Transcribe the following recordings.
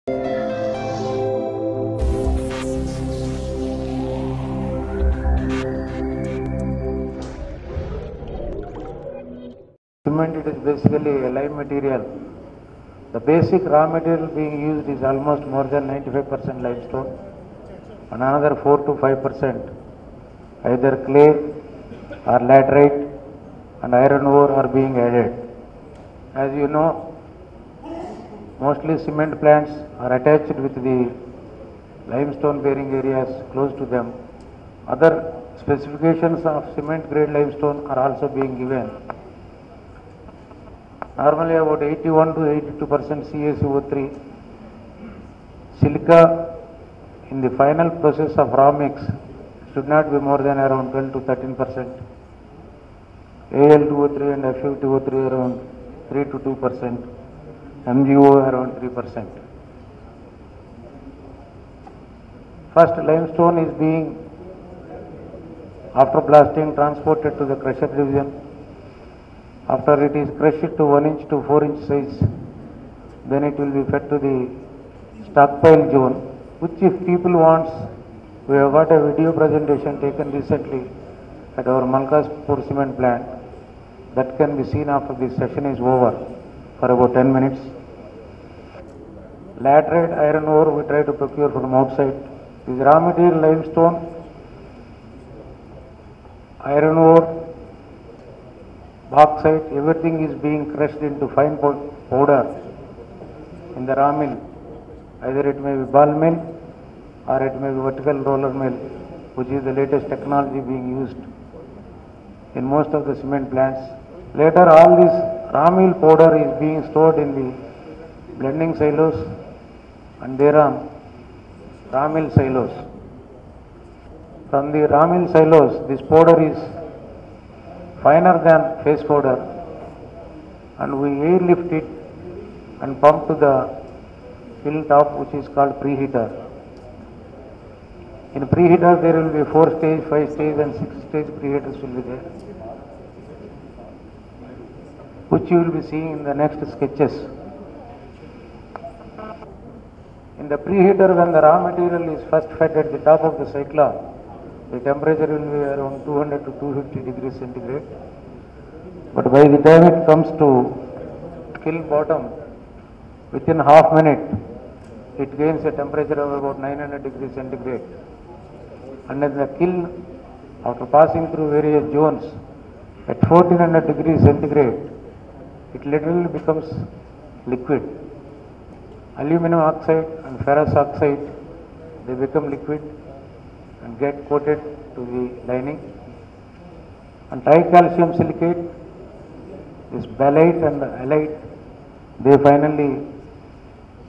Cement, it is basically a lime material. The basic raw material being used is almost more than 95% limestone and another 4 to 5% either clay or laterite and iron ore are being added. As you know, mostly cement plants are attached with the limestone bearing areas close to them. Other specifications of cement grade limestone are also being given. Normally about 81 to 82% CaCO3. Silica in the final process of raw mix should not be more than around 12 to 13%. Al2O3 and FeO2O3 around 3 to 2%. MgO around 3%. First, limestone is being, after blasting, transported to the crusher division. After it is crushed to 1 inch to 4 inch size, then it will be fed to the stockpile zone, which if people wants, we have got a video presentation taken recently at our Malkaspur cement plant that can be seen after this session is over for about 10 minutes. Laterite iron ore we try to procure from outside. This raw material limestone, iron ore, bauxite, everything is being crushed into fine powder in the raw mill. Either it may be ball mill or it may be vertical roller mill, which is the latest technology being used in most of the cement plants. Later, all this raw mill powder is being stored in the blending silos and thereon raw mill silos. From the raw mill silos, this powder is finer than face powder and we airlift it and pump to the kiln top, which is called preheater. In preheater there will be 4 stage, 5 stage and 6 stage preheaters will be there, which you will be seeing in the next sketches. In the preheater, when the raw material is first fed at the top of the cyclone, the temperature will be around 200 to 250 degrees centigrade. But by the time it comes to kiln bottom, within half minute, it gains a temperature of about 900 degrees centigrade. And in the kiln, after passing through various zones, at 1400 degrees centigrade, it literally becomes liquid. Aluminum oxide and ferrous oxide, they become liquid and get coated to the lining. And tricalcium silicate, this baelite and halite, they finally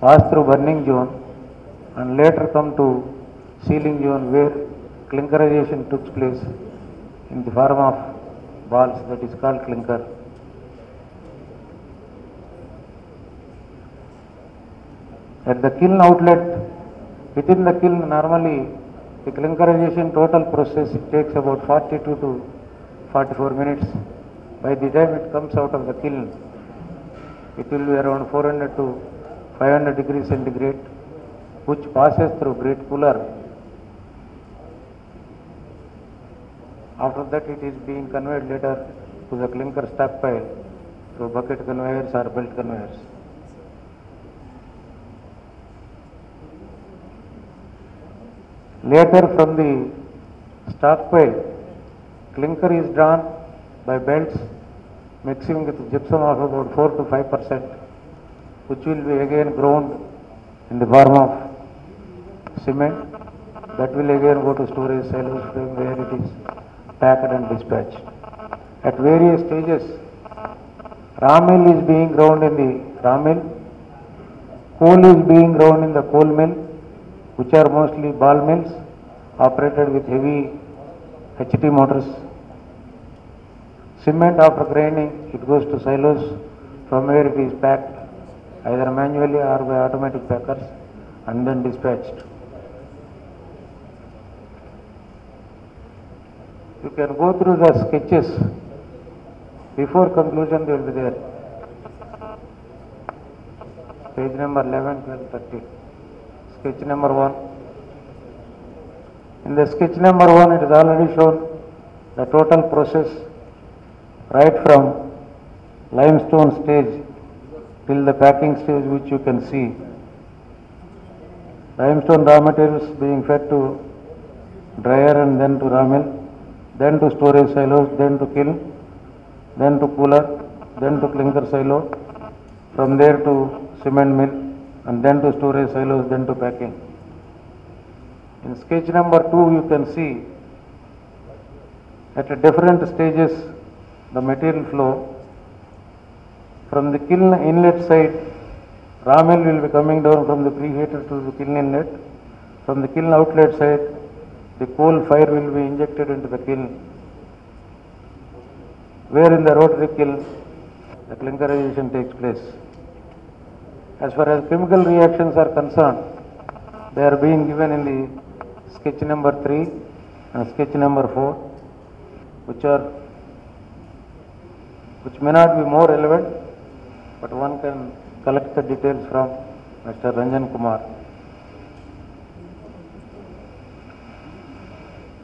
pass through burning zone and later come to sealing zone where clinkerization took place in the form of balls, that is called clinker. At the kiln outlet, within the kiln normally the clinkerization total process it takes about 42 to 44 minutes. By the time it comes out of the kiln, it will be around 400 to 500 degrees centigrade, which passes through great cooler. After that it is being conveyed later to the clinker stockpile through bucket conveyors or belt conveyors. Later from the stockpile, clinker is drawn by belts mixing with gypsum of about 4 to 5%, which will be again ground in the form of cement. That will again go to storage silos where it is packed and dispatched. At various stages, raw mill is being ground in the raw mill, coal is being ground in the coal mill, which are mostly ball mills operated with heavy HT motors. Cement, after grinding, it goes to silos from where it is packed either manually or by automatic packers and then dispatched. You can go through the sketches. Before conclusion they will be there. Page number 11, 12, 13. sketch number 1. In the sketch number 1, it is already shown the total process right from limestone stage till the packing stage, which you can see. Limestone raw materials being fed to dryer and then to raw mill, then to storage silos, then to kiln, then to cooler, then to clinker silo, from there to cement mill, and then to storage silos, then to packing. In sketch number 2, you can see at different stages the material flow. From the kiln inlet side, raw mill will be coming down from the preheater to the kiln inlet. From the kiln outlet side, the coal fire will be injected into the kiln, where in the rotary kiln the clinkerization takes place. As far as chemical reactions are concerned, they are being given in the sketch number 3 and sketch number 4, which may not be more relevant, but one can collect the details from Mr. Ranjan Kumar.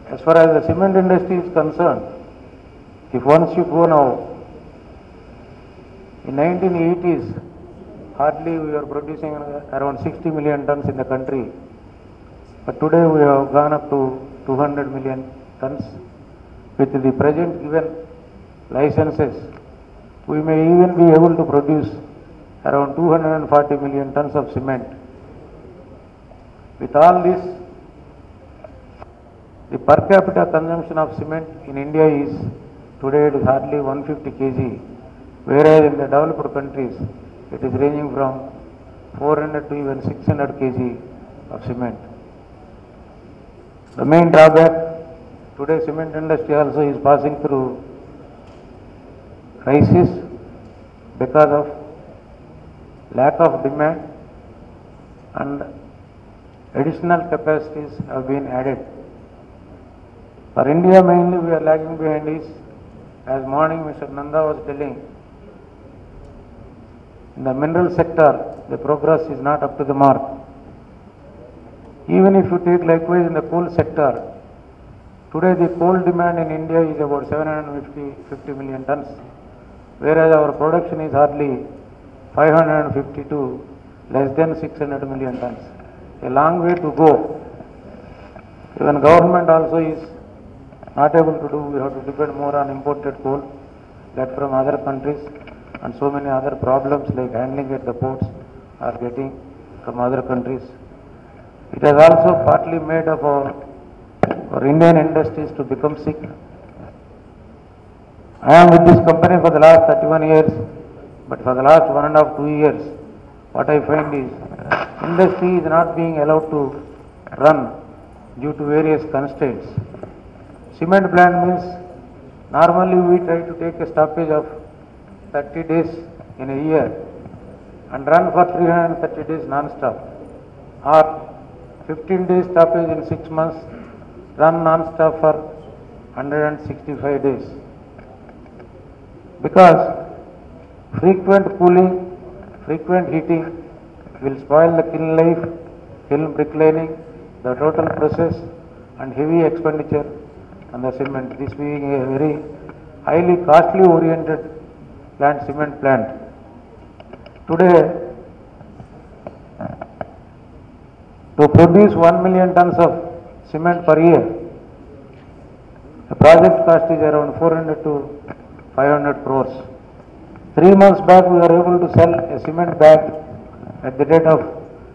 As far as the cement industry is concerned, if once you go now, in 1980s, hardly we were producing around 60 million tons in the country, but today we have gone up to 200 million tons. With the present given licenses, we may even be able to produce around 240 million tons of cement. With all this, the per capita consumption of cement in India is today it is hardly 150 kg, whereas in the developed countries it is ranging from 400 to even 600 kg of cement. The main drawback, today cement industry also is passing through crisis because of lack of demand and additional capacities have been added. For India mainly we are lagging behind is, as morning Mr. Nanda was telling, in the mineral sector the progress is not up to the mark. Even if you take likewise in the coal sector, today the coal demand in India is about 750 million tons, whereas our production is hardly 550 to less than 600 million tons. A long way to go. Even government also is not able to do, we have to depend more on imported coal, that from other countries, and so many other problems like handling at the ports are getting from other countries. It has also partly made up our Indian industries to become sick. I am with this company for the last 31 years, but for the last 1.5 to 2 years, what I find is industry is not being allowed to run due to various constraints. Cement plant means normally we try to take a stoppage of 30 days in a year and run for 330 days non-stop, or 15 days stoppage in 6 months, run non-stop for 165 days. Because frequent cooling, frequent heating will spoil the kiln life, kiln bricklaying, the total process and heavy expenditure on the cement. This being a very highly costly oriented plant, cement plant. Today, to produce 1 million tons of cement per year, the project cost is around 400 to 500 crores. 3 months back we were able to sell a cement bag at the rate of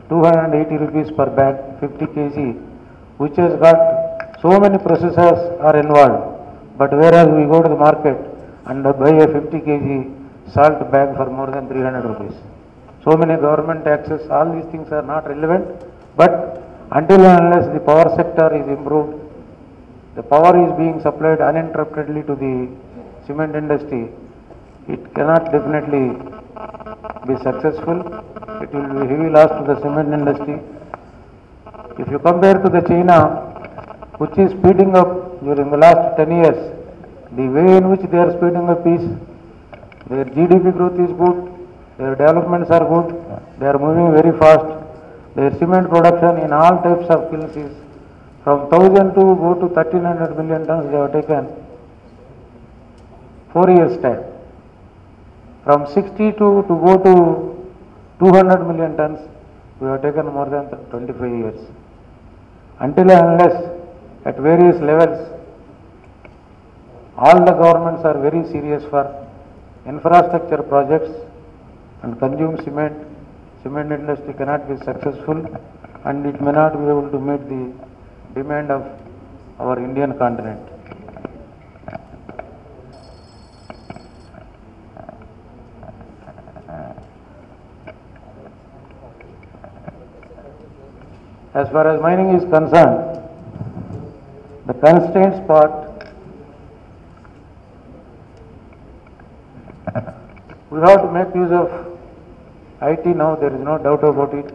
280 rupees per bag, 50 kg, which has got so many processes are involved. But whereas we go to the market and buy a 50 kg salt bag for more than 300 rupees. So many government taxes, all these things are not relevant, but until and unless the power sector is improved, the power is being supplied uninterruptedly to the cement industry, it cannot definitely be successful. It will be heavy loss to the cement industry. If you compare to the China, which is speeding up during the last 10 years, the way in which they are speeding up is, their GDP growth is good, their developments are good, they are moving very fast, Their cement production in all types of kilns is from 1000 to go to 1300 million tons they have taken 4 years time. From 62 to go to 200 million tons we have taken more than 25 years. Until and unless at various levels all the governments are very serious for infrastructure projects and consume cement, cement industry cannot be successful and it may not be able to meet the demand of our Indian continent. As far as mining is concerned, the constraints part, we have to make use of IT now, there is no doubt about it.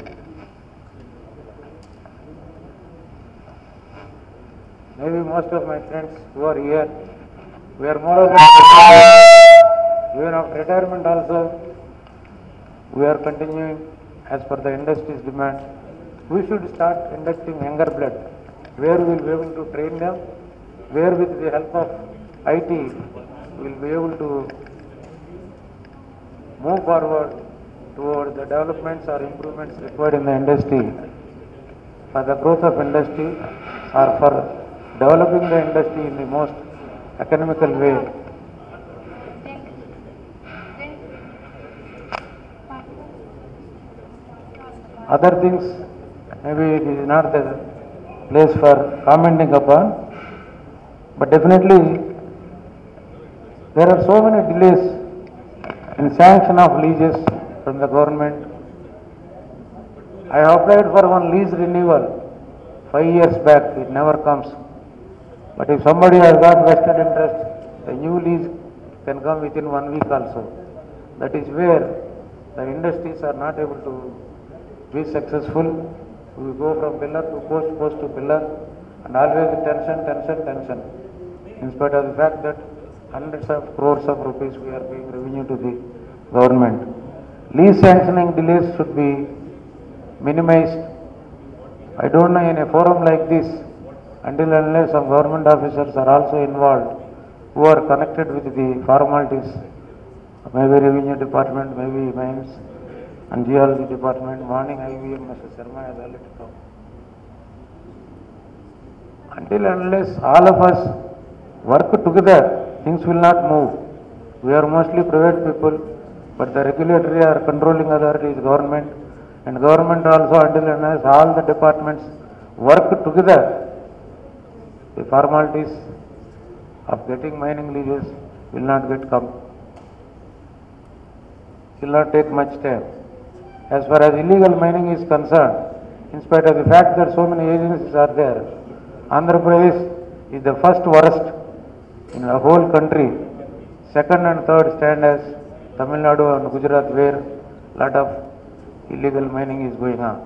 Maybe most of my friends who are here, we are more or less, even after retirement also, we are continuing as per the industry's demand. We should start inducting younger blood, where we will be able to train them, where with the help of IT, we will be able to move forward towards the developments or improvements required in the industry for the growth of industry or for developing the industry in the most economical way. Other things, maybe it is not the place for commenting upon, but definitely there are so many delays in sanction of leases from the government. I have applied for one lease renewal 5 years back, it never comes. But if somebody has got vested interest, a new lease can come within 1 week also. That is where the industries are not able to be successful. We go from pillar to post, post to pillar, and always tension, in spite of the fact that hundreds of crores of rupees we are paying revenue to the government. Lease sanctioning delays should be minimized. I don't know in a forum like this, until and unless some government officers are also involved, who are connected with the formalities, maybe revenue department, maybe mines and geology department. Morning IVM, Mr. Sharma has already come. Until and unless all of us work together, things will not move. We are mostly private people, but the regulatory or controlling authority is government, and government also until and unless all the departments work together, the formalities of getting mining leases will not will not take much time. As far as illegal mining is concerned, in spite of the fact that so many agencies are there, Andhra Pradesh is the first worst in the whole country. Second and third stand as Tamil Nadu and Gujarat, where lot of illegal mining is going on.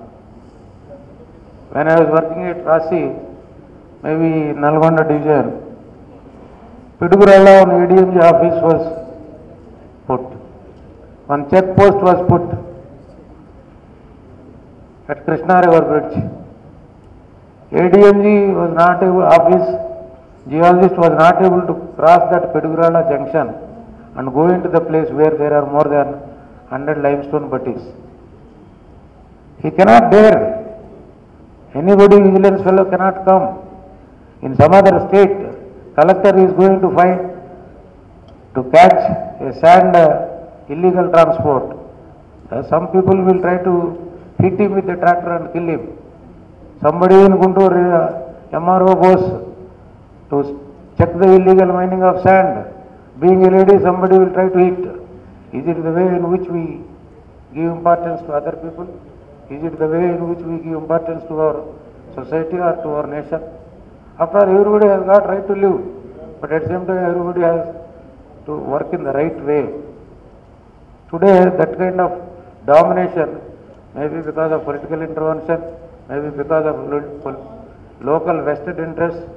When I was working at Rasi, maybe Nalgonda division, Pidugurala on ADMG office was put. One check post was put at Krishna River Bridge. ADMG was not able, geologist was not able to cross that Pidugurala junction and go into the place where there are more than 100 limestone butties. He cannot dare. Anybody, vigilance fellow cannot come. In some other state, collector is going to find to catch a sand illegal transport. Some people will try to hit him with a tractor and kill him. Somebody in Guntur, MRO goes to check the illegal mining of sand. Being a lady, somebody will try to hit. Is it the way in which we give importance to other people? Is it the way in which we give importance to our society or to our nation? After all, everybody has got right to live, but at the same time everybody has to work in the right way. Today that kind of domination, maybe because of political intervention, maybe because of local vested interests,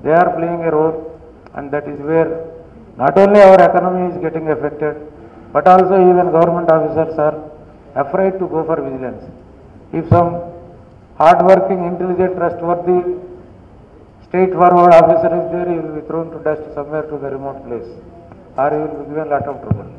they are playing a role, and that is where not only our economy is getting affected, but also even government officers are afraid to go for vigilance. If some hard-working, intelligent, trustworthy, straightforward officer is there, he will be thrown to dust somewhere to the remote place, or he will be given a lot of trouble.